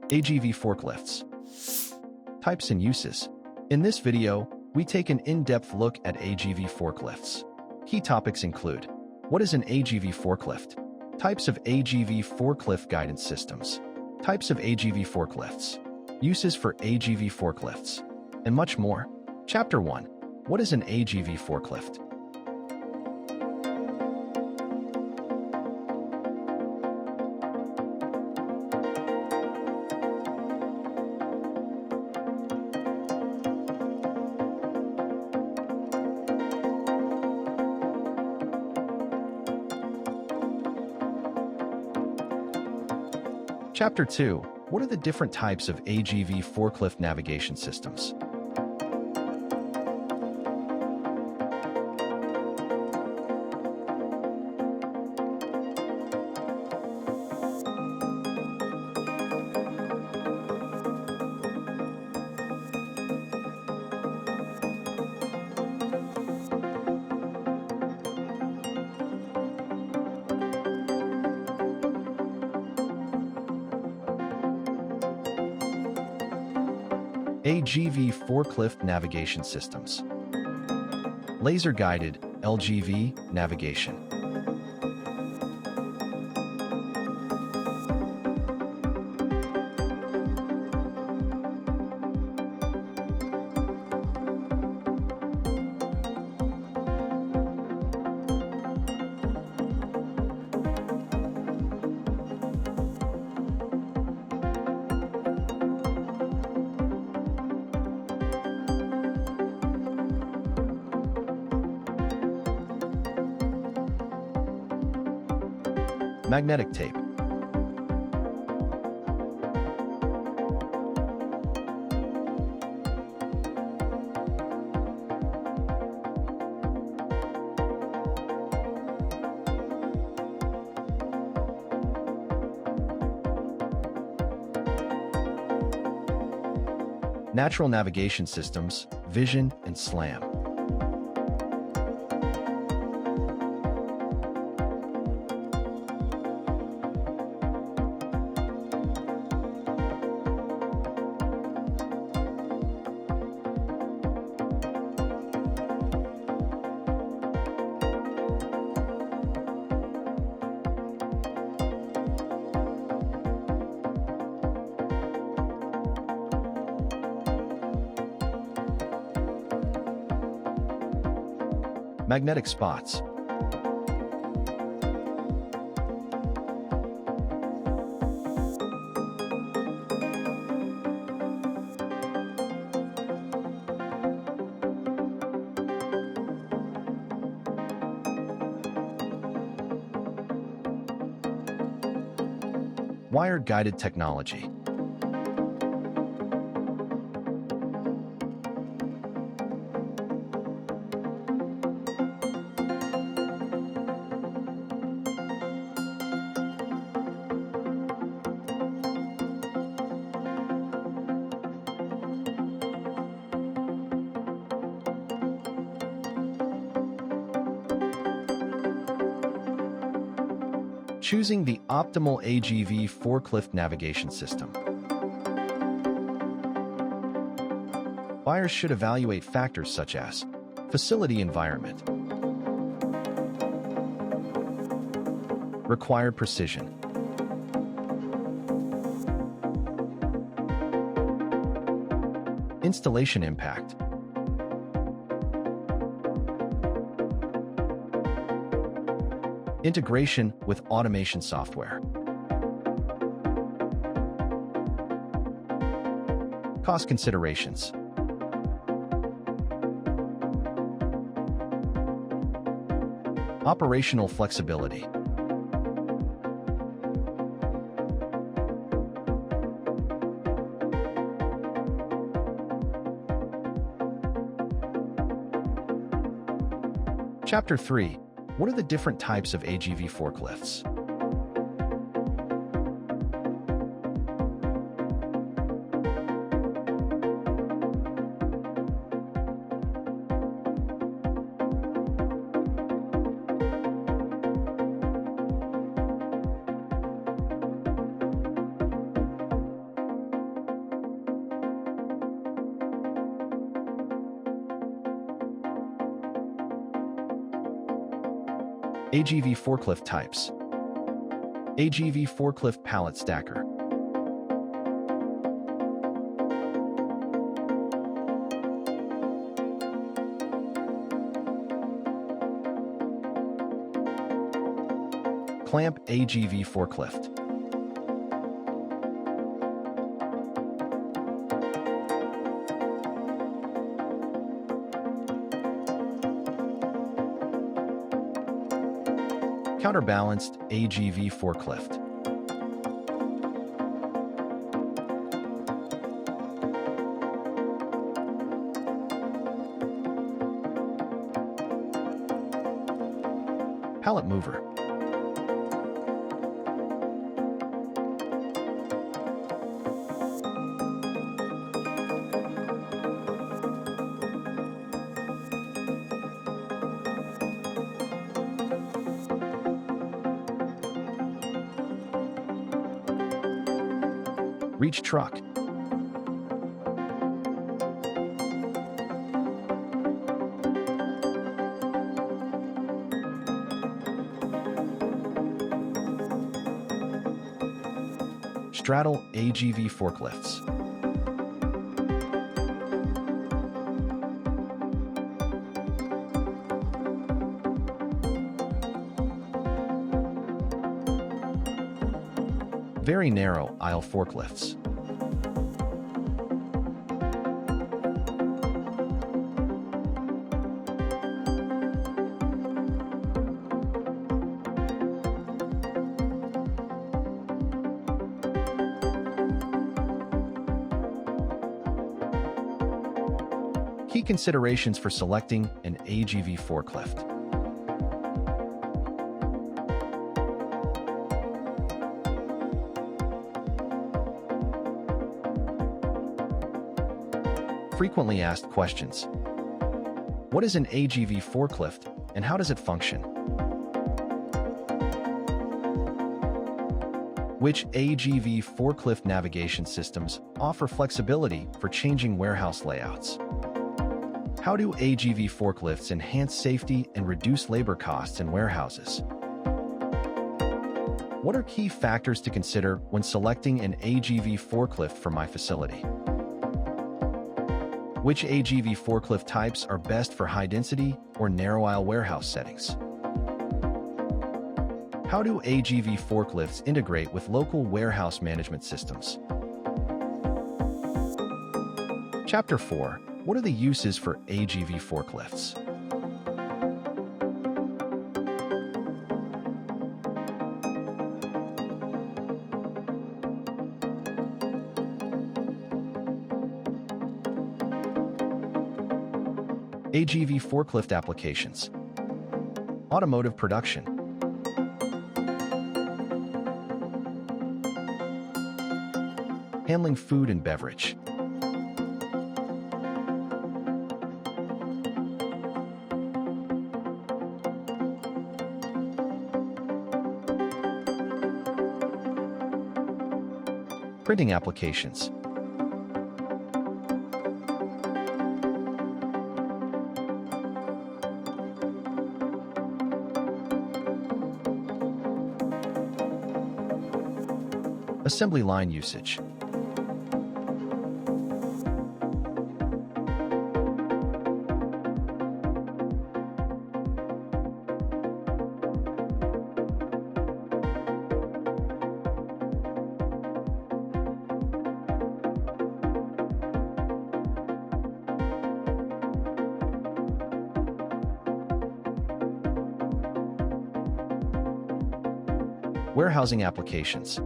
AGV Forklifts. Types and uses. In this video, we take an in-depth look at AGV forklifts. Key topics include: what is an AGV forklift? Types of AGV forklift guidance systems. Types of AGV forklifts. Uses for AGV forklifts. And much more. Chapter 1. What is an AGV forklift? Chapter 2. What are the different types of AGV forklift navigation systems? AGV forklift navigation systems. Laser-guided LGV navigation. Magnetic tape. Natural navigation systems, vision and SLAM. Magnetic spots. Wire-guided technology. Choosing the optimal AGV forklift navigation system. Buyers should evaluate factors such as facility environment, required precision, installation impact, integration with automation software, cost considerations, operational flexibility, Chapter 3. What are the different types of AGV forklifts? AGV forklift types. AGV forklift pallet stacker. Clamp AGV forklift. Counterbalanced AGV forklift. Pallet mover. Reach truck. Straddle AGV forklifts. Very narrow aisle forklifts. Key considerations for selecting an AGV forklift. Frequently asked questions. What is an AGV forklift and how does it function? Which AGV forklift navigation systems offer flexibility for changing warehouse layouts? How do AGV forklifts enhance safety and reduce labor costs in warehouses? What are key factors to consider when selecting an AGV forklift for my facility? Which AGV forklift types are best for high-density or narrow-aisle warehouse settings? How do AGV forklifts integrate with local warehouse management systems? Chapter 4. What are the uses for AGV forklifts? AGV forklift applications. Automotive production. Handling food and beverage. Printing applications. Assembly line usage. Warehousing applications.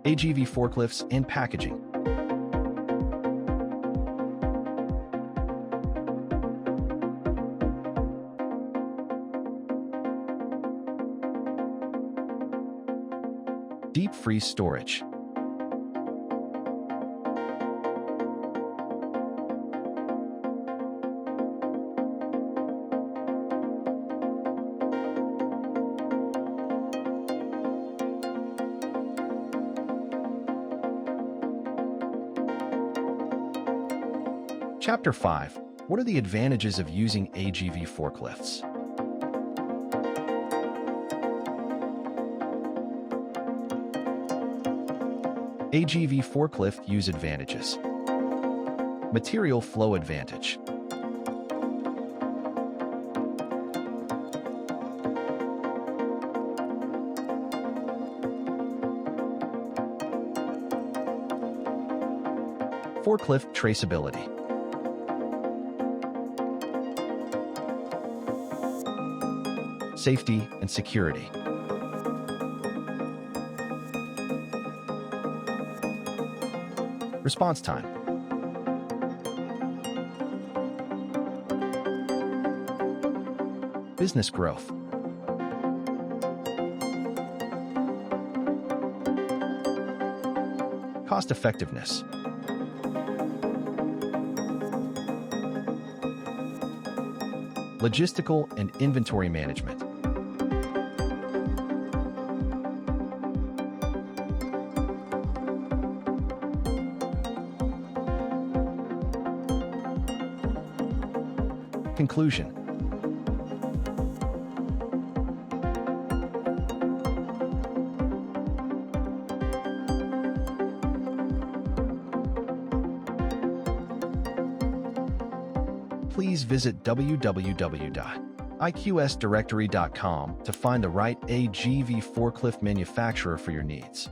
AGV forklifts and packaging. Deep freeze storage. Chapter 5. What are the advantages of using AGV forklifts? AGV forklift use advantages. Material flow advantage. Forklift traceability. Safety and security. Response time. Business growth. Cost effectiveness. Logistical and inventory management. Conclusion. Please visit www.iqsdirectory.com to find the right AGV forklift manufacturer for your needs.